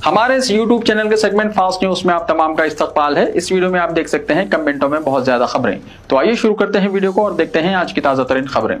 हमारे इस YouTube channel के सेगमेंट फास्ट न्यूज में आप तमाम का इस्तकबाल है। इस वीडियो में आप देख सकते हैं कमेंटों में बहुत ज्यादा खबरें। तो आइए शुरू करते हैं वीडियो को और देखते हैं आज की ताजा तरीन खबरें।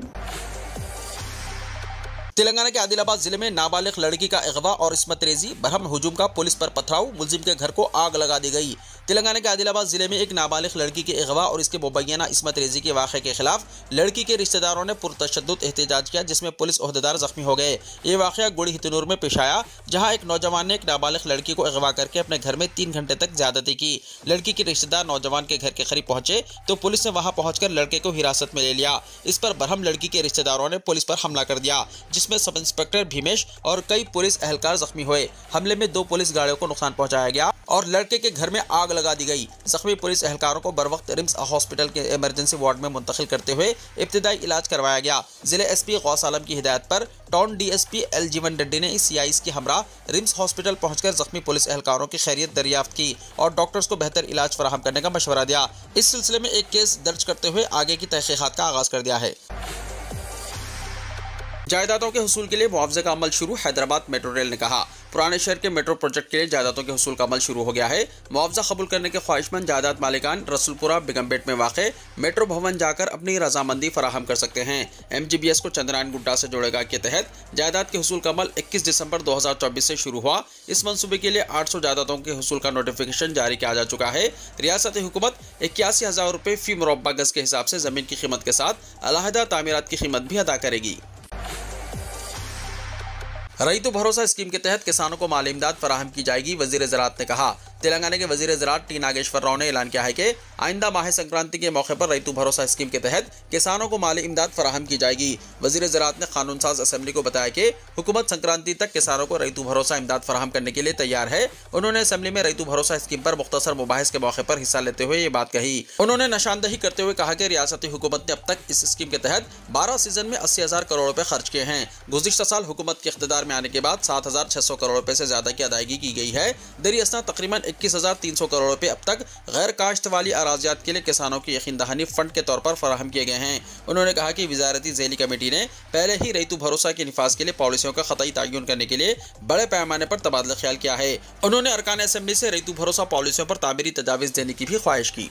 तेलंगाना के आदिलाबाद जिले में नाबालिग लड़की का अगवा और इस्मत रेजी बरहम हुजूम का पुलिस पर पथराव, मुलजिम के घर को आग लगा दी गई। तेलंगाना के आदिलाबाद जिले में एक नाबालिग लड़की के अगवा और इसके मुबैना इस्मत रेजी के वाक़े के खिलाफ लड़की के रिश्तेदारों ने पुरतशद्दुद एहतजाज किया, जिसमें पुलिस ओहदेदार जख्मी हो गए। ये वाक़या गुड़ी हितनूर में पेश आया, जहाँ एक नौजवान ने एक नाबालिग लड़की को अगवा करके अपने घर में 3 घंटे तक ज्यादती की। लड़की के रिश्तेदार नौजवान के घर के करीब पहुंचे तो पुलिस ने वहां पहुंचकर लड़के को हिरासत में ले लिया। इस पर बरहम लड़की के रिश्तेदारों ने पुलिस पर हमला कर दिया, जिसमें सब इंस्पेक्टर भीमेश और कई पुलिस एहलकार जख्मी हुए। हमले में 2 पुलिस गाड़ियों को नुकसान पहुंचाया गया और लड़के के घर में आग लगा दी गई। जख्मी पुलिस एहलकारों को बरवक्त रिम्स हॉस्पिटल के इमरजेंसी वार्ड में मुंतकिल करते हुए इब्तिदाई इलाज करवाया गया। जिले एसपी गौस आलम की हिदायत पर टाउन डीएसपी एल जीवन रेड्डी ने सीआईस की हमरा रिम्स हॉस्पिटल पहुंचकर जख्मी पुलिस एहलकारों की खैरियत दरियाफ्त की और डॉक्टर्स को बेहतर इलाज फराहम करने का मशवरा दिया। इस सिलसिले में एक केस दर्ज करते हुए आगे की तहकीकात का आगाज कर दिया है। जायदादों के हुसूल के लिए मुआवजे का अमल शुरू, हैदराबाद मेट्रो रेल ने कहा। पुराने शहर के मेट्रो प्रोजेक्ट के लिए जायदादों के हुसूल का अमल शुरू हो गया है। मुआवजा कबूल करने के ख्वाहिशमंद जायदाद मालिकान रसूलपुरा बिगमबेट में वाक़ मेट्रो भवन जाकर अपनी रजामंदी फराहम कर सकते हैं। MGBS को चंद्रायन गुड्डा से जोड़ेगा के तहत जायदाद के हुसूल का अमल 21 दिसंबर 2024 से शुरू हुआ। इस मंसूबे के लिए 800 जायदादों के हुसूल का नोटिफिकेशन जारी किया जा चुका है। रियासती हुकूमत 81,000 रुपये फी मुरब्बा गज के हिसाब से जमीन की कीमत के साथ अलहदा तामीरात की कीमत भी अदा करेगी। रईतु भरोसा स्कीम के तहत किसानों को माली इमदाद फराहम की जाएगी, वजीर ज़राअत ने कहा। तेलंगाना के वजीर ज़राअत टी नागेश्वर राव ने ऐलान किया है कि आइंदा माह संक्रांति के मौके पर रईतु भरोसा स्कीम के तहत किसानों को माली इमदाद फराहम की जाएगी। वजीर ज़राअत ने कानून साज असेंबली को बताया कि हुकूमत संक्रांति तक किसानों को रईतु भरोसा इमदाद फराहम करने के लिए तैयार है। उन्होंने असेंबली में रईतु भरोसा स्कीम पर मुख्तसर मुबाहिस के मौके पर हिस्सा लेते हुए ये बात कही। उन्होंने निशानदही करते हुए कहा कि रियासती हुकूमत ने अब तक इस स्कीम के तहत 12 सीजन में 80,000 करोड़ रुपए खर्च किए हैं। गुज़िश्ता साल हुकूमत के इख्तिदार में आने के बाद 7,600 करोड़ रुपए से ज्यादा की अदायगी की गई है। दरी असना तकरीबन 21,300 करोड़ रुपए अब तक गैर काश्त वाली अराजियात के लिए किसानों की यकीन दहानी फंड के तौर पर फराहम किए गए हैं। उन्होंने कहा कि वजारती झेली कमेटी ने पहले ही रईतु भरोसा के निफाज के लिए पॉलिसियों का ख़तई तयन करने के लिए बड़े पैमाने पर तबादला ख्याल किया है। उन्होंने अरकान असेंबली से रईतु भरोसा पॉलिसियों पर तामीरी तजावीज़ देने की भी ख्वाहिश की।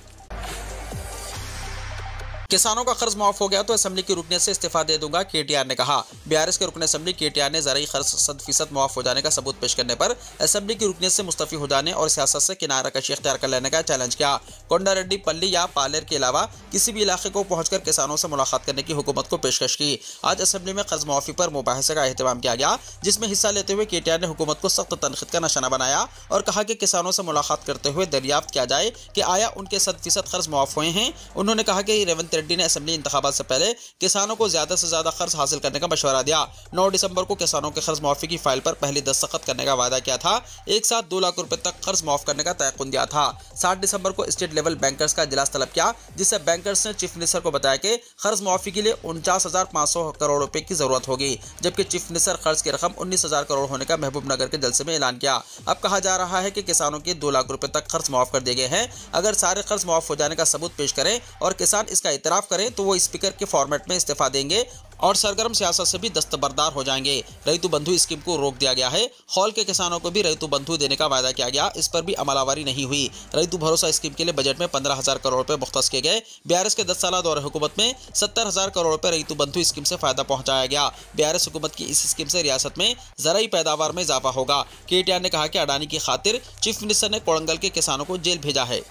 किसानों का कर्ज माफ हो गया तो असेंबली की रुकनीत से इस्तीफा दे दूंगा, KTR ने कहा। BRS के रुकन असेंबली KTR ने ज़राई कर्ज 100% माफ हो जाने का सबूत पेश करने पर असेंबली की रुकनीत से मुस्तफ़ी हो जाने और सियासत से किनारा कशी इख्तियार कर लेने का चैलेंज किया। कोंडारेड्डी, पल्ली या पालेर के अलावा किसी भी इलाके को पहुंचकर किसानों से मुलाकात करने की हुकूमत को पेशकश की। आज असेंबली में कर्ज माफी पर मुबाहिसे का एहतमाम किया गया, जिसमें हिस्सा लेते हुए KTR ने हुकूमत को सख्त तनकीद का निशाना बनाया और कहा कि किसानों से मुलाकात करते हुए दरियाफ्त किया जाए कि आया उनके 100% कर्ज माफ हुए हैं। उन्होंने कहा कि रेवंत रेड्डी ने असेंबली से पहले किसानों को ज्यादा से ज्यादा कर्ज हासिल करने का मशवरा दिया। 9 दिसंबर को किसानों के कर्ज माफी की फाइल पर पहली दस्तखत करने का वादा किया था। एक साथ 2 लाख रुपए तक कर्ज माफ करने का तयक़ुन दिया था। 7 दिसंबर को स्टेट लेवल बैंकर्स का इजलास तलब किया, जिससे बैंकर्स ने चीफ मिनिस्टर को बताया कि कर्ज माफी के लिए 49,500 करोड़ रुपए की जरूरत होगी, जबकि चीफ मिनिस्टर कर्ज की रकम 19,000 करोड़ होने का महबूब नगर के जलसे में ऐलान किया। अब कहा जा रहा है कि किसानों के 2 लाख रुपए तक कर्ज माफ कर दिए गए हैं। अगर सारे कर्ज माफ हो जाने का सबूत पेश करें और किसान इसका इतराफ करें तो वो स्पीकर के फॉर्मेट में इस्तीफा देंगे और सरगर्म सियासत से भी दस्तबरदार हो जाएंगे। रईतु बंधु स्कीम को रोक दिया गया है। खौल के किसानों को भी रईतु बंधु देने का वादा किया गया, इस पर भी अमलावरी नहीं हुई। रईतु भरोसा स्कीम के लिए बजट में 15,000 करोड़ रुपए मुख्तस किए गए। BRS के 10 साल दौरे हुकूमत में 70,000 करोड़ रुपए रईतु बंधु स्कीम से फायदा पहुंचाया गया। BRS हुकूमत की इस स्कीम से रियासत में ज़राई पैदावार में इजाफा होगा। KTR ने कहा कि अडानी की खातिर चीफ मिनिस्टर ने कोड़ंगल के किसानों को जेल भेजा है।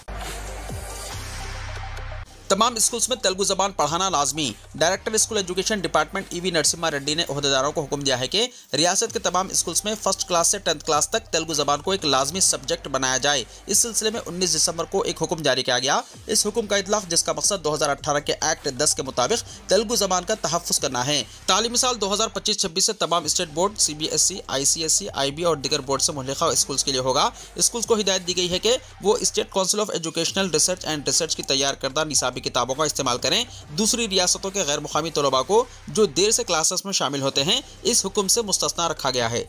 तमाम स्कूल्स में तेलुगु जबान पढ़ाना लाजमी। Director school education department EV Narasimha Reddy ने ओहदेदारों को हुक्म दिया है कि रियासत के तमाम स्कूल्स में 1st क्लास से 10th क्लास तक तेलुगु जबान को एक लाजमी सब्जेक्ट बनाया जाए। इस सिलसिले में 19 दिसंबर को एक हुक्म जारी किया गया। इस हुक्म का इतलाक, जिसका मकसद 2018 के एक्ट 10 के मुताबिक तेलुगु जबान का तहफ़्फ़ुज़ करना है। तालीमी साल 2025-26 से तमाम state board, CBSE, ICSE, IB और दीगर बोर्ड से मुल्लिक़ा स्कूल्स के लिए होगा। स्कूल्स को हिदायत दी गई है कि वो state council of educational research and research की तैयार करदा निसाबी किताबों का इस्तेमाल करें। दूसरी रियासतों के गैर मुकामी तलबा को जो देर से क्लासेस में शामिल होते हैं, इस हुक्म से मुस्तस्ना रखा गया है।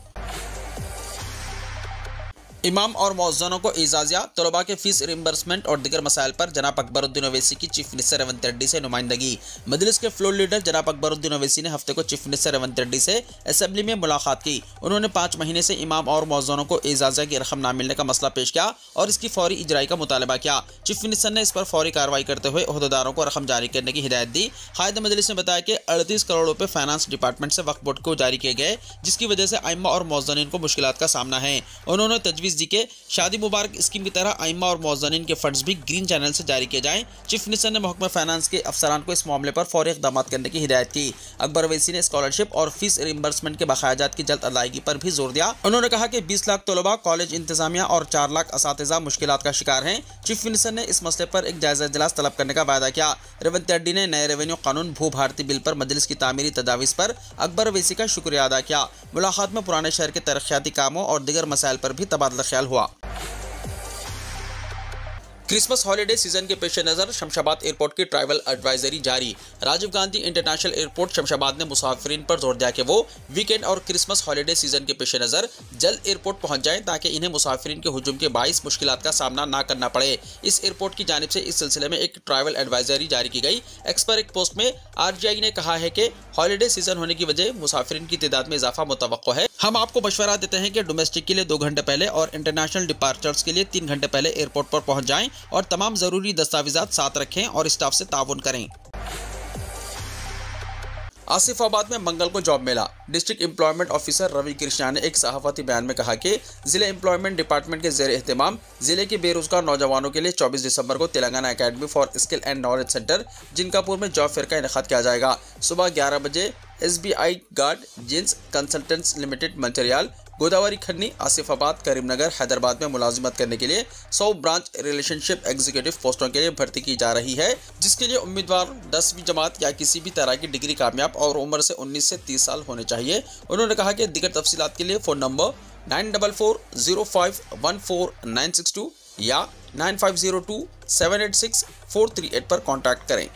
इमाम और मौज़्ज़िनों को इजाज़िया, तलबा के फीस रिम्बर्समेंट और दीगर मसाइल पर जनाब अकबरुद्दीन ओवैसी की चीफ मिनिस्टर रेवंत रेड्डी से नुमाइंदगी। मजलिस के फ्लोर लीडर जनाब अकबरुद्दीन ओवैसी ने हफ्ते को चीफ मिनिस्टर रेवंत रेड्डी से असेंबली में मुलाकात की। उन्होंने 5 महीने से इमाम और मौज़्ज़िनों को इजाज़िया की रकम न मिलने का मसला पेश किया और इसकी फौरी इजराई का मुतालबा किया। चीफ मिनिस्टर ने इस पर फौरी कार्रवाई करते हुए ओहदेदारों को रकम जारी करने की हिदायत दी। कायद मजलिस ने बताया कि 38 करोड़ रुपए फाइनेंस डिपार्टमेंट से वक्फ बोर्ड को जारी किए गए, जिसकी वजह से आइम्मा और मौज़्ज़िनीन को मुश्किलात का सामना है। उन्होंने तजवीज़ दी कि शादी मुबारक स्कीम की तरह आइम्मा और मौज़्ज़िनीन के फंड्स भी ग्रीन चैनल से जारी किए जाएं। चीफ मिनिस्टर ने महकमा फाइनेंस के अफसरान को इस मामले पर फौरी इक़दाम करने की हिदायत की। अकबर ओवैसी ने स्कॉलरशिप और फीस रिम्बर्समेंट के बकायाजात की जल्द अदायगी पर भी जोर दिया। उन्होंने कहा कि 20 लाख तलबा, कॉलेज इंतजामिया और 4 लाख असातिज़ा मुश्किलात का शिकार हैं। चीफ मिनिस्टर ने इस मसले पर एक जायजा इजलास तलब करने का वादा किया। रेवंत रेड्डी ने नए रेवेन्यू कानून भू भारती बिल पर मजलिस की तामीरी तजावीज़ पर अकबर ओवैसी का शुक्रिया अदा किया। मुलाकात में पुराने शहर के तरक्याती कामों और दीगर मसाइल पर भी तबादला ख्याल हुआ। क्रिसमस हॉलीडे सीजन के पेश नज़र शमशाबाद एयरपोर्ट की ट्रैवल एडवाइजरी जारी। राजीव गांधी इंटरनेशनल एयरपोर्ट शमशाबाद ने मुसाफिरीन पर जोर दिया कि वो वीकेंड और क्रिसमस हॉलीडे सीजन के पेश नज़र जल्द एयरपोर्ट पहुंच जाएं ताकि इन्हें मुसाफिरीन के हुजूम के बाइस मुश्किलात का सामना ना करना पड़े। इस एयरपोर्ट की जानिब से इस सिलसिले में एक ट्रैवल एडवाइजरी जारी की गई। एक्स पर एक पोस्ट में RGI ने कहा है कि हॉलीडे सीजन होने की वजह मुसाफिरीन की तादाद में इजाफा मुतवक्को है। हम आपको मशवरा देते हैं कि डोमेस्टिक के लिए 2 घंटे पहले और इंटरनेशनल डिपार्चर्स के लिए 3 घंटे पहले एयरपोर्ट पर पहुंच जाएं और तमाम जरूरी दस्तावेजात साथ रखें और स्टाफ से ताउन करें। आसिफाबाद में मंगल को जॉब मिला। District employment officer Ravi Krishna ने एक सहाफती बयान में कहा कि जिले एम्प्लॉयमेंट डिपार्टमेंट के ज़ेर एहतमाम जिले के बेरोजगार नौजवानों के लिए 24 दिसंबर को Telangana Academy for Skill and Knowledge Centre जिनकापुर में जॉब फेयर का इनेकाद किया जाएगा। सुबह 11 बजे SBI गार्ड जिन्स Consultants Limited Mancherial, Godavarikhani, Asifabad, Karimnagar, Hyderabad में मुलाजिमत करने के लिए 100 ब्रांच रिलेशनशिप एग्जीक्यूटिव पोस्टों के लिए भर्ती की जा रही है, जिसके लिए उम्मीदवार 10वीं जमात या किसी भी तरह की डिग्री कामयाब और उम्र से 19 से 30 साल होने चाहिए। उन्होंने कहा कि दीगर तफसीलात के लिए फ़ोन नंबर 9440514962 या 9502786438 पर कॉन्टैक्ट करें।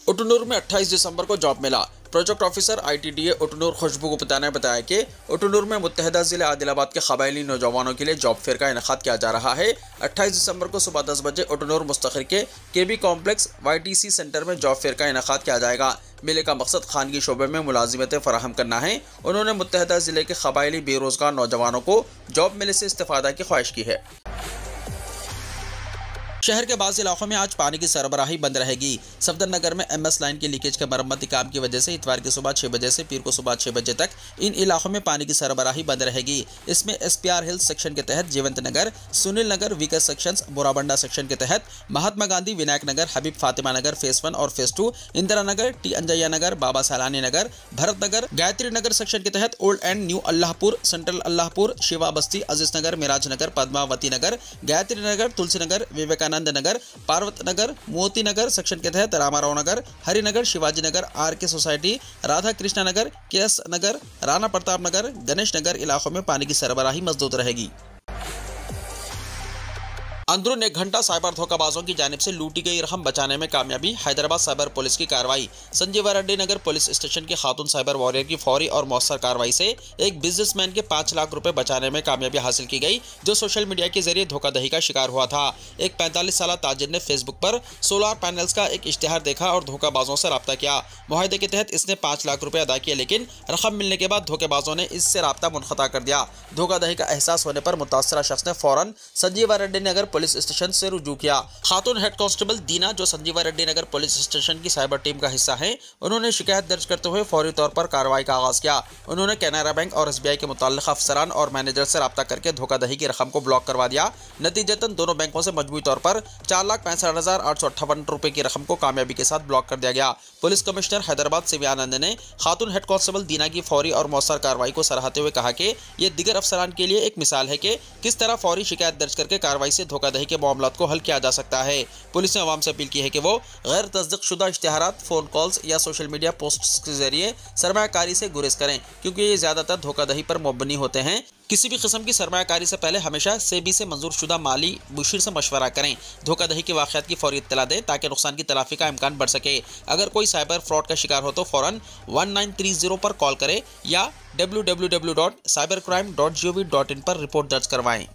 उटनूर में 28 दिसंबर को जॉब मिला। प्रोजेक्ट ऑफिसर ITDA उटनूर खुशबू गुप्ता ने बताया कि उटनूर में मुत्तहदा ज़िले आदिलाबाद के कबायली नौजवानों के लिए जॉब फेयर का इनेकाद किया जा रहा है। 28 दिसंबर को सुबह 10 बजे उटनूर मुस्तखिर के KB कॉम्प्लेक्स YTC सेंटर में जॉब फेयर का इनेकाद किया जाएगा। मेले का मकसद खानगी शोबे में मुलाजिमतें फराहम करना है। उन्होंने मुत्तहदा ज़िले के कबायली बेरोजगार नौजवानों को जॉब मेले से इस्तेफादा की ख्वाहिश की है। शहर के बाज़ इलाकों में आज पानी की सरबराही बंद रहेगी। सफदर नगर में MS लाइन के लीकेज के मरम्मती काम की वजह से इतवार की सुबह 6 बजे से पीर को सुबह 6 बजे तक इन इलाकों में पानी की सरबराही बंद रहेगी। इसमें SPR हिल्स सेक्शन के तहत जीवंत नगर, सुनील नगर, विकस सेक्शंस, बोराबंडा सेक्शन के तहत महात्मा गांधी, विनायक नगर, हबीब फातिमा नगर फेज 1 और फेज 2, इंदिरा नगर, T अंजैया नगर, बाबा सैलानी नगर, भरत नगर, गायत्री नगर सेक्शन के तहत old and new Allahpur, central Allahpur, Shiva Basti, Aziz Nagar, Miraj Nagar, Padmavati Nagar, Gayatri Nagar, Tulsi Nagar, Vivekanand Nagar, पार्वत Nagar, Moti Nagar section के तहत रामाराव नगर, Harinagar, Shivaji Nagar, RK society, Radha Krishna Nagar, KS नगर, राणा प्रताप नगर, गणेश नगर इलाकों में पानी की सरबराही मजबूत रहेगी। अंदरून 1 घंटा साइबर धोखाबाजों की जानिब से लूटी गई रकम बचाने में कामयाबी। हैदराबाद साइबर पुलिस की कार्रवाई। संजीवा रेड्डी नगर पुलिस स्टेशन की खातून साइबर वॉरियर की फौरी और मौसर कार्रवाई से एक बिजनेसमैन के 5 लाख रुपए बचाने में कामयाबी हासिल की गई, जो सोशल मीडिया के जरिए धोखाधड़ी का शिकार हुआ था। एक 45 साल ताजिर ने फेसबुक पर सोलार पैनल्स का एक इश्तिहार देखा और धोखाबाजों से रब्ता किया। मुआहदे के तहत इसने 5 लाख रुपए अदा किए, लेकिन रकम मिलने के बाद धोखेबाजों ने इससे रब्ता मुनक़ता कर दिया। धोखाधड़ी का एहसास होने पर मुतासरा शख्स ने फौरन संजीवा रेड्डी नगर पुलिस स्टेशन से रुजू किया। खातून हेड कांस्टेबल दीना, जो संजीवा रेड्डी नगर पुलिस स्टेशन की साइबर टीम का हिस्सा है, उन्होंने शिकायत दर्ज करते हुए फौरी तौर पर कार्रवाई का आगाज किया। उन्होंने कैनरा बैंक और SBI के मुताल्लिक़ अफसरान और मैनेजर से रब्ता करके धोखाधड़ी की रकम को ब्लॉक करवा दिया। नतीजतन दोनों बैंकों से मजबूरी तौर पर 4,65,858 रुपए की रकम को कामयाबी के साथ ब्लॉक कर दिया गया। पुलिस कमिश्नर हैदराबाद सिवी आनंद ने खातून हेड कांस्टेबल दीना की फौरी और मौसर कार्रवाई को सराहते हुए कहा कि यह दीगर अफसरान के लिए एक मिसाल है कि किस तरह फौरी शिकायत दर्ज करके कार्रवाई से धोखा धोखाधड़ी के मामलों को हल किया जा सकता है। पुलिस ने आवाम से अपील की है कि वो गैर तस्दीकशुदा इश्तिहारात, फोन कॉल्स या सोशल मीडिया पोस्ट्स के जरिए सरमायाकारी से गुरेज करें, क्योंकि ये ज्यादातर धोखाधड़ी पर मबनी होते हैं। किसी भी किस्म की सरमायाकारी से पहले हमेशा सेबी से मंजूर शुदा माली मुशीर से मशवरा करें। धोखाधड़ी के वाक़यात की फौरी इत्तला दें ताकि नुकसान की तलाफी का इम्कान बढ़ सके। अगर कोई साइबर फ्रॉड का शिकार हो तो फ़ौरन 1930 पर कॉल करें या www.cybercrime.gov.in पर रिपोर्ट दर्ज करवाएं।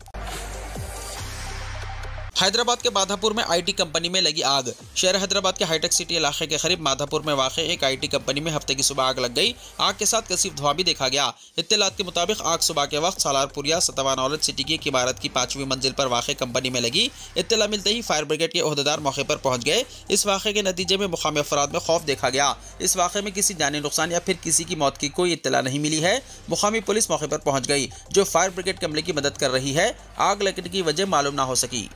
हैदराबाद के माधापुर में आईटी कंपनी में लगी आग। शहर हैदराबाद के हाईटेक सिटी इलाके के करीब माधापुर में वाक़ एक आईटी कंपनी में हफ्ते की सुबह आग लग गई। आग के साथ कसीफ धुआं भी देखा गया। इत्तलात के मुताबिक आग सुबह के वक्त सालारपुरिया सतवा नॉलेज सिटी की एक इमारत की 5वीं मंजिल पर वाक़ कंपनी में लगी। इत्तला मिलते ही फायर ब्रिगेड के ओहदेदार मौके पर पहुंच गए। इस वाक़े के नतीजे में मुकामी अफराद में खौफ देखा गया। इस वाक़े में किसी जानी नुकसान या फिर किसी की मौत की कोई इत्तला नहीं मिली है। मुकामी पुलिस मौके पर पहुंच गई, जो फायर ब्रिगेड के अमले की मदद कर रही है। आग लगने की वजह मालूम ना हो सकी।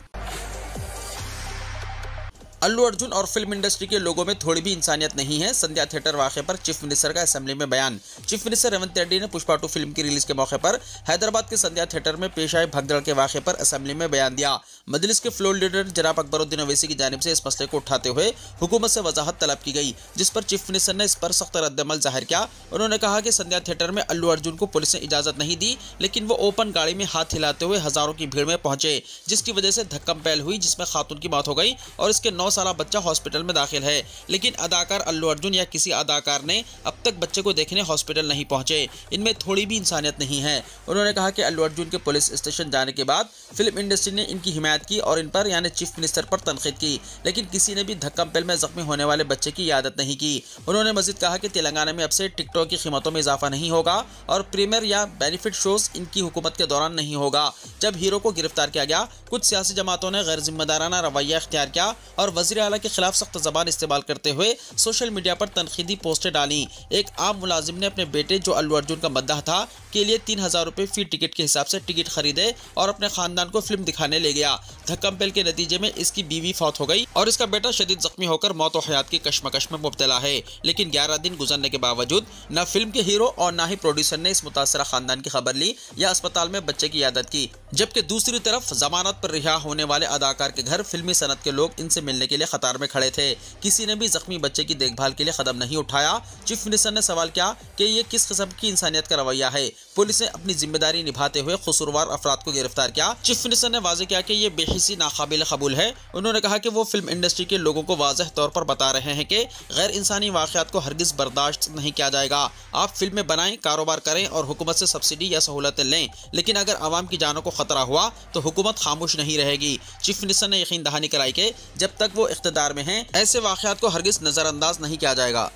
अल्लू अर्जुन और फिल्म इंडस्ट्री के लोगों में थोड़ी भी इंसानियत नहीं है। संध्या थिएटर वाक़े पर चीफ मिनिस्टर का असेंबली में बयान। चीफ मिनिस्टर रेवंत रेड्डी ने पुष्पा 2 फिल्म की रिलीज के मौके पर हैदराबाद के संध्या थिएटर में पेश आए भगदड़ के वाक़े पर असेंबली में बयान दिया। मजलिस के फ्लोर लीडर जनाब अकबरुद्दीन ओवैसी की जानिब से इस मसले को उठाते हुए हुकूमत से वजाहत तलब की गई, जिस पर चीफ मिनिस्टर ने इस पर सख्त रद्दमल जाहिर किया। उन्होंने कहा कि संध्या थिएटर में अल्लू अर्जुन को पुलिस ने इजाजत नहीं दी, लेकिन वो ओपन गाड़ी में हाथ हिलाते हुए हजारों की भीड़ में पहुंचे, जिसकी वजह से धक्कम पहल हुई, जिसमें खातून की मौत हो गई और इसके 9 साल बच्चा हॉस्पिटल में दाखिल है। लेकिन अदाकार अल्लू अर्जुन या किसी अदाकार ने अब तक बच्चे को देखने हॉस्पिटल नहीं पहुंचे। इनमें थोड़ी भी इंसानियत नहीं है। उन्होंने कहा कि अल्लू अर्जुन के पुलिस स्टेशन जाने के बाद फिल्म इंडस्ट्री ने इनकी हिमायत की और इन पर यानी चीफ मिनिस्टर पर तनकीद की, लेकिन किसी ने भी धक्कम पेल में जख्मी होने वाले बच्चे की इयादत नहीं की। उन्होंने मजीद कहा कि तेलंगाना में अब से टिकटॉक की कीमतों में इजाफा नहीं होगा और प्रीमियर या बेनिफिट शोज इनकी हुकूमत के दौरान नहीं होगा। जब हीरो को गिरफ्तार किया गया, कुछ सियासी जमातों ने गैर जिम्मेदाराना रवैया इख्तियार किया और वज़ीर आला के खिलाफ सख्त ज़बान इस्तेमाल करते हुए सोशल मीडिया पर तनकीदी पोस्टें डाली। एक आम मुलाजिम ने अपने बेटे, जो अल्लू अर्जुन का मद्दाह था, के लिए 3000 रुपये फी टिकट के हिसाब से टिकट खरीदे और अपने खानदान को फिल्म दिखाने ले गया। धक्कम पेल के नतीजे में इसकी बीवी फौत हो गई और इसका बेटा शदीद जख्मी होकर मौत और हयात की कशमकश में मुब्तला है। लेकिन 11 दिन गुजरने के बावजूद न फिल्म के हीरो और न ही प्रोड्यूसर ने इस मुतासरा खानदान की खबर ली या अस्पताल में बच्चे की इयादत की। जबकि दूसरी तरफ जमानत पर रिहा होने वाले अदाकार के घर फिल्मी सनत के लोग इनसे मिलने के लिए कतार में खड़े थे। किसी ने भी जख्मी बच्चे की देखभाल के लिए कदम नहीं उठाया। चीफ मिनिस्टर ने सवाल किया कि ये किस किस्म की इंसानियत का रवैया है। पुलिस ने अपनी जिम्मेदारी निभाते हुए कसूरवार अफराद को गिरफ्तार किया। चीफ मिनिस्टर ने वाज़ेह किया कि ये बेहिसी नाकाबिल कबूल है। उन्होंने कहा कि वो फिल्म इंडस्ट्री के लोगों को वाज़ेह तौर पर बता रहे हैं कि गैर इंसानी वाक़यात को हरगिज बर्दाश्त नहीं किया जाएगा। आप फिल्में बनाएं, कारोबार करें और हुकूमत से सब्सिडी या सहूलतें लें, लेकिन अगर आवाम की जानों को खतरा हुआ तो हुकूमत खामोश नहीं रहेगी। चीफ मिनिस्टर ने यकीन दहानी कराई कि जब तक वो इख्तिदार में हैं, ऐसे वाक़यात को हरगिज नज़रअंदाज नहीं किया जाएगा।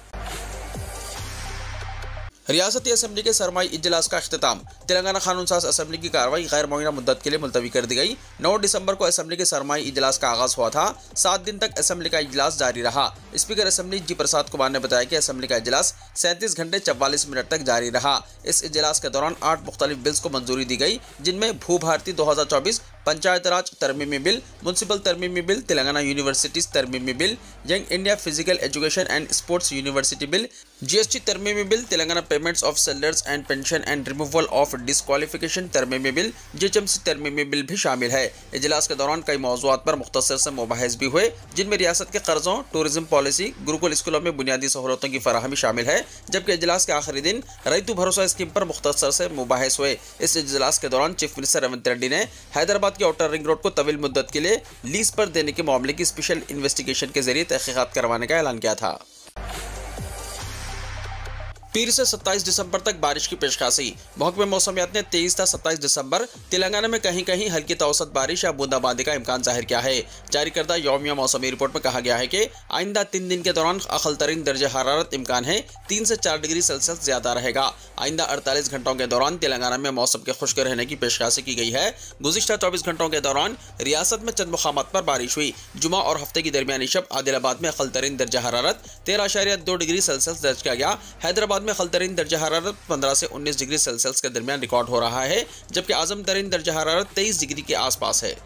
रियासती असम्बली के सरमाई इजलास का अख्तिताम। तेलंगाना कानून साज असम्बली की कार्रवाई गैर मुअय्यना मुद्दत के लिए मुलतवी कर दी गई। 9 दिसंबर को असम्बली के सरमाई इजलास का आगाज हुआ था। 7 दिन तक असम्बली का इजलास जारी रहा। स्पीकर असम्बली जी प्रसाद कुमार ने बताया कि असम्बली का इजलास 37 घंटे 44 मिनट तक जारी रहा। इस इजलास के दौरान 8 मुख्तलिफ बिल्स को मंजूरी दी गई, जिनमें भू भारती 2024, पंचायत राज तरमीमी बिल, म्यूनसिपल तरमीमी बिल, तेलंगाना यूनिवर्सिटीज तरमीमी bill, Young India physical education and sports university bill, GST तरमीमी bill, Telangana payments of salaries and pension and removal of disqualification तरमीमी बिल, जीएचएमसी तरमीमी बिल भी शामिल है। इजलास के दौरान कई मौज़ूआत पर मुख्तसर से मुबाहिस भी हुए, जिनमें रियासत के कर्जों, टूरिज्म पॉलिसी, गुरुकुल स्कूलों में बुनियादी सहूलतों की फराहमी शामिल है। जबकि इजलास के आखिरी दिन रैतु भरोसा स्कीम पर मुख्तसर से मुबाहिस हुए। इस इजलास के दौरान चीफ मिनिस्टर रेवंत रेड्डी ने हैदराबाद के आउटर रिंग रोड को तवील मुद्दत के लिए लीज पर देने के मामले की स्पेशल इन्वेस्टिगेशन के जरिए तहकीकात करवाने का ऐलान किया था। पीर से 27 दिसंबर तक बारिश की पेशकशी। महकमे मौसमियात ने 23 से 27 दिसंबर तेलंगाना में कहीं कहीं हल्की तवसत बारिश या बूंदाबांदी का इम्कान जाहिर किया है। जारी करदा यौमिया मौसमी रिपोर्ट में कहा गया है कि आइंदा 3 दिन के दौरान अकल तरीन दर्जे हरारत इम्कान है 3 से 4 डिग्री सेल्सियस ज्यादा रहेगा। आइंदा 48 घंटों के दौरान तेलंगाना में मौसम के खुश्क रहने की पेशकशी की गई है। गुज़िश्ता 24 घंटों के दौरान रियासत में चंद मुकामात पर बारिश हुई। जुमा और हफ्ते की दरमियानी शब आदिलाबाद में अकल तरीन दर्जा हरारत 13.2 डिग्री सेल्सियस दर्ज किया गया। हैदराबाद में अकल तरीन दर्जा हरारत 15 से 19 डिग्री सेल्सियस के दरमियान रिकॉर्ड हो रहा है, जबकि आजम तरीन दर्जा हरारत 23 डिग्री के आसपास है।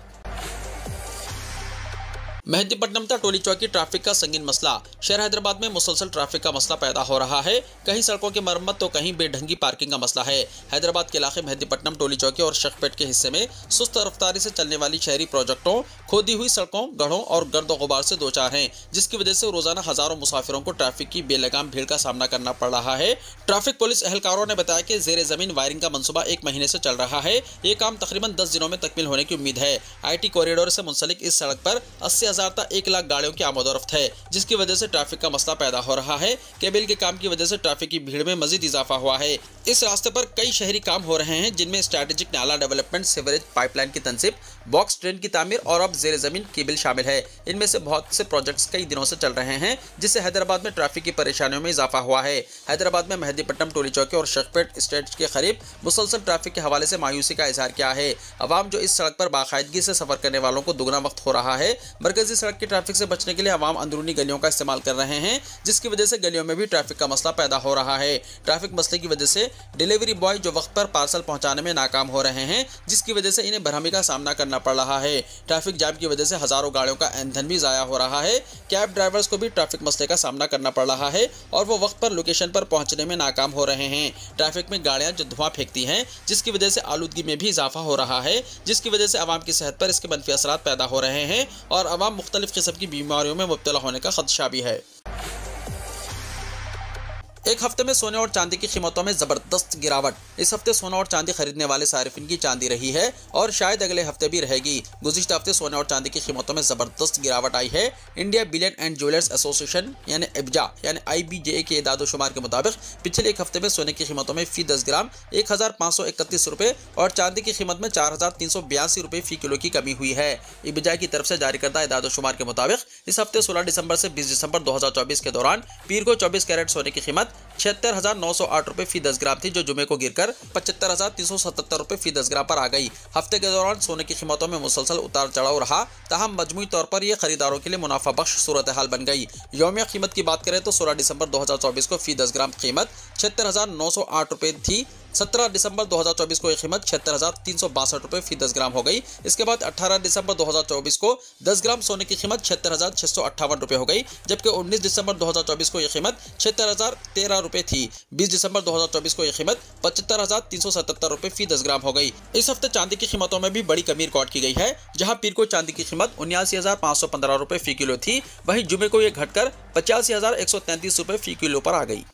मेहदीपट्टनम था टोली चौकी ट्रैफिक का संगीन मसला। शहर हैदराबाद में मुसलसल ट्रैफिक का मसला पैदा हो रहा है। कहीं सड़कों की मरम्मत तो कहीं बेढंगी पार्किंग का मसला है। हैदराबाद के इलाके मेहदीपट्टनम, टोली चौकी और शेखपेट के हिस्से में सुस्त रफ्तारी से चलने वाली शहरी प्रोजेक्टों, खोदी हुई सड़कों, गढ़ों और गर्द गुबार से दो चार हैं, जिसकी वजह से रोजाना हजारों मुसाफिरों को ट्रैफिक की बेलगाम भीड़ का सामना करना पड़ रहा है। ट्रैफिक पुलिस एहलकारों ने बताया कि जेर जमीन वायरिंग का मंसूबा 1 महीने से चल रहा है। ये काम तकरीबन 10 दिनों में तकमील होने की उम्मीद है। IT कॉरिडोर से मुंसलिक इस सड़क पर 80,000 तक 1 लाख गाड़ियों की आमदोरफ्त है, जिसकी वजह से ट्रैफिक का मसला पैदा हो रहा है। केबल के काम की वजह से ट्रैफिक की भीड़ में मजीद इजाफा हुआ है। इस रास्ते पर कई शहरी काम हो रहे हैं, जिनमें स्ट्रेटेजिक नाला डेवलपमेंट, सीवरेज पाइपलाइन की तनसीब, बॉक्स ट्रेन की तामीर और अब जेर जमीन केबल शामिल है। इनमें से बहुत से प्रोजेक्ट्स कई दिनों से चल रहे हैं, जिससे हैदराबाद में ट्रैफिक की परेशानियों में इजाफा हुआ है। हैदराबाद में मेहदीपट्टनम, टोली चौकी और शेखपेट स्टेट के करीब मुसलसल ट्रैफिक के हवाले से मायूसी का इजहार किया है। अवाम जो इस सड़क पर बाकायदगी से सफर करने वालों को दुगना वक्त हो रहा है। मरकजी सड़क की ट्रैफिक से बचने के लिए अवाम अंदरूनी गलियों का इस्तेमाल कर रहे हैं, जिसकी वजह से गलियों में भी ट्रैफिक का मसला पैदा हो रहा है। ट्रैफिक मसले की वजह से डिलीवरी बॉय जो वक्त पर पार्सल पहुंचाने में नाकाम हो रहे हैं, जिसकी वजह से इन्हें भरहमी का सामना करना पड़ रहा है। ट्रैफिक जाम की वजह से हजारों गाड़ियों का ईंधन भी जाया हो रहा है। कैब ड्राइवर्स को भी ट्रैफिक मसले का सामना करना पड़ रहा है और वो वक्त पर लोकेशन पर पहुंचने में नाकाम हो रहे हैं। ट्रैफिक में गाड़ियां जो धुआं फेंकती हैं, जिसकी वजह से आलूदगी में भी इजाफा हो रहा है, जिसकी वजह से आवाम की सेहत पर इसके मनफी असरात पैदा हो रहे हैं और आवाम मुख्तलिफ किस्म की बीमारियों में मुब्तला होने का खदशा भी है। एक हफ्ते में सोने और चांदी की कीमतों में जबरदस्त गिरावट। इस हफ्ते सोना और चांदी खरीदने वाले सारिफिन की चांदी रही है और शायद अगले हफ्ते भी रहेगी। गुज़िश्ता हफ्ते सोने और चांदी की कीमतों में जबरदस्त गिरावट आई है। India billion and jewellers association यानी IBJA यानी IBJA के इदाद-ओ-शुमार के मुताबिक पिछले एक हफ्ते में सोने की कीमतों में फी 10 ग्राम 1531 रुपये और चांदी की कीमत में 4382 रुपये फी किलो की कमी हुई है। IBJA की तरफ से जारी करदा इदाद-ओ-शुमार के मुताबिक इस हफ्ते 16 दिसंबर से 20 दिसंबर 2024 के दौरान पीर को 24 कैरेट सोने की कीमत 76,908 रुपये फी 10 ग्राम थी, जो जुमे को गिरकर 75,377 रुपये फी 10 ग्राम पर आ गई। हफ्ते के दौरान सोने की कीमतों में मुसलसल उतार चढ़ाव रहा, ताहम मजमूई तौर पर यह खरीदारों के लिए मुनाफा बख्श सूरत हाल बन गई। यौमिया कीमत की बात करें तो 16 दिसंबर 2024 को फी 10 ग्राम कीमत 76,908 रुपये थी। 17 दिसंबर 2024 को यह कीमत 76,362 रुपये फी 10 ग्राम हो गई। इसके बाद 18 दिसंबर 2024 को 10 ग्राम सोने की कीमत 76,658 रुपये हो गई, जबकि 19 दिसंबर 2024 को यह कीमत 76,013 रुपये थी। 20 दिसंबर 2024 को यह कीमत 75,377 रुपये फी 10 ग्राम हो गई। इस हफ्ते चांदी की कीमतों में भी बड़ी कमी रिकॉर्ड की गई है, जहां पीर को चांदी की कीमत 79,515 रुपये फी किलो थी, वहीं जुमे को यह घटकर 85,133 रुपये फी किलो पर आ गई।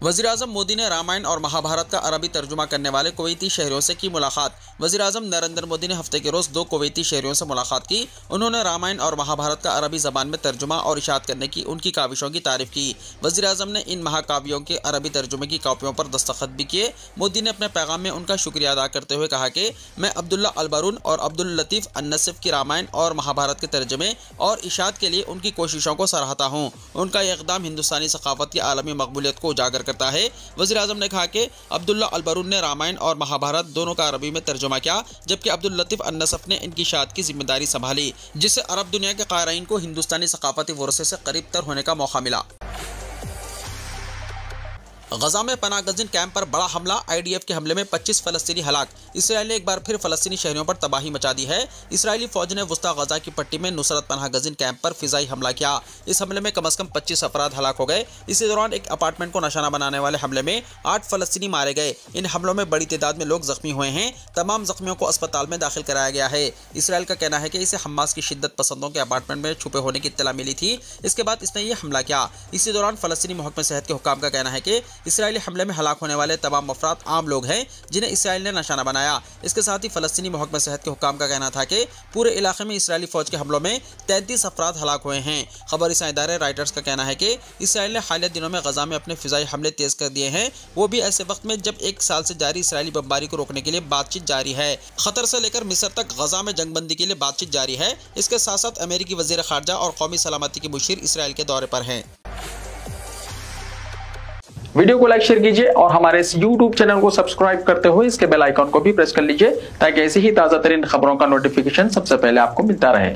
वज़ीर-ए-आज़म मोदी ने रामायण और महाभारत का अरबी तर्जुमा करने वाले कुवैती शहरियों से की मुलाकात। वज़ीर-ए-आज़म नरेंद्र मोदी ने हफ्ते के रोज़ 2 कुवैती शहरियों से मुलाकात की। उन्होंने रामायण और महाभारत का अरबी ज़बान में तर्जुमा और इशाअत करने की उनकी काविशों की तारीफ़ की। वज़ीर-ए-आज़म ने इन महाकाव्यों के अरबी तर्जुमे की कॉपियों पर दस्तखत भी किए। मोदी ने अपने पैगाम में उनका शुक्रिया अदा करते हुए कहा कि मैं अब्दुल्ला अल-बरून और अब्दुल लतीफ़ अन-नसिफ़ की रामायण और महाभारत के तर्जुमे और इशाअत के लिए उनकी कोशिशों को सराहता हूँ। उनका यह इक़दाम हिंदुस्तानी सक़ाफ़त की आलमी मकबूलियत को उजागर करता है। वज़ीर-ए-आज़म ने कहा कि अब्दुल्ला अल-बरून ने रामायण और महाभारत दोनों का अरबी में तर्जुमा किया, जबकि अब्दुल लतीफ़ अन-नसफ़ ने इनकी इशाअत की जिम्मेदारी संभाली, जिससे अरब दुनिया के क़ारीन को हिंदुस्तानी सक़ाफ़ती वरसे से करीब तर होने का मौका मिला। गजा में पनाह गज़ीन कैंप पर बड़ा हमला। IDF के हमले में 25 फ़लस्तीनी हलाक। इसराइल ने एक बार फिर फ़लस्तीनी शहरियों पर तबाही मचा दी है। इसराइली फ़ौज ने वस्ता गजा की पट्टी में नुसरत पनाह गज़ीन कैंप पर फ़िज़ाई हमला किया। इस हमले में कम से कम 25 अफराद हलाक हो गए। इसी दौरान एक अपार्टमेंट को निशाना बनाने वाले हमले में 8 फ़लस्तीनी मारे गए। इन हमलों में बड़ी तादाद में लोग जख्मी हुए हैं। तमाम जख्मियों को अस्पताल में दाखिल कराया गया है। इसराइल का कहना है कि इसे हमास की शिद्दत पसंदों के अपार्टमेंट में छुपे होने की इत्तला मिली थी। इसके बाद इसने ये हमला किया। इसी दौरान फ़लस्तीनी महकमे सेहत के हुक्काम का कहना है कि इसराइली हमले में हलाक होने वाले तमाम अफराद आम लोग हैं, जिन्हें इसराइल ने निशाना बनाया। इसके साथ ही फ़लस्तीनी महकमे सेहत के हुक्काम का कहना था कि पूरे इलाके में इसराइली फ़ौज के हमलों में 33 अफराद हलाक हुए हैं। खबर रसां इदारे रॉयटर्स का कहना है कि इसराइल ने हालिया दिनों में गजा में अपने फ़िज़ाई हमले तेज़ कर दिए हैं, वो भी ऐसे वक्त में जब 1 साल से जारी इसराइली बमबारी को रोकने के लिए बातचीत जारी है। खतर से लेकर मिस्र तक गजा में जंगबंदी के लिए बातचीत जारी है। इसके साथ साथ अमेरिकी वज़ीर ख़ारजा और कौमी सलामती के मुशीर इसराइल के दौरे पर हैं। वीडियो को लाइक शेयर कीजिए और हमारे इस YouTube चैनल को सब्सक्राइब करते हुए इसके बेल आइकॉन को भी प्रेस कर लीजिए, ताकि ऐसी ही ताज़ा तरीन खबरों का नोटिफिकेशन सबसे पहले आपको मिलता रहे।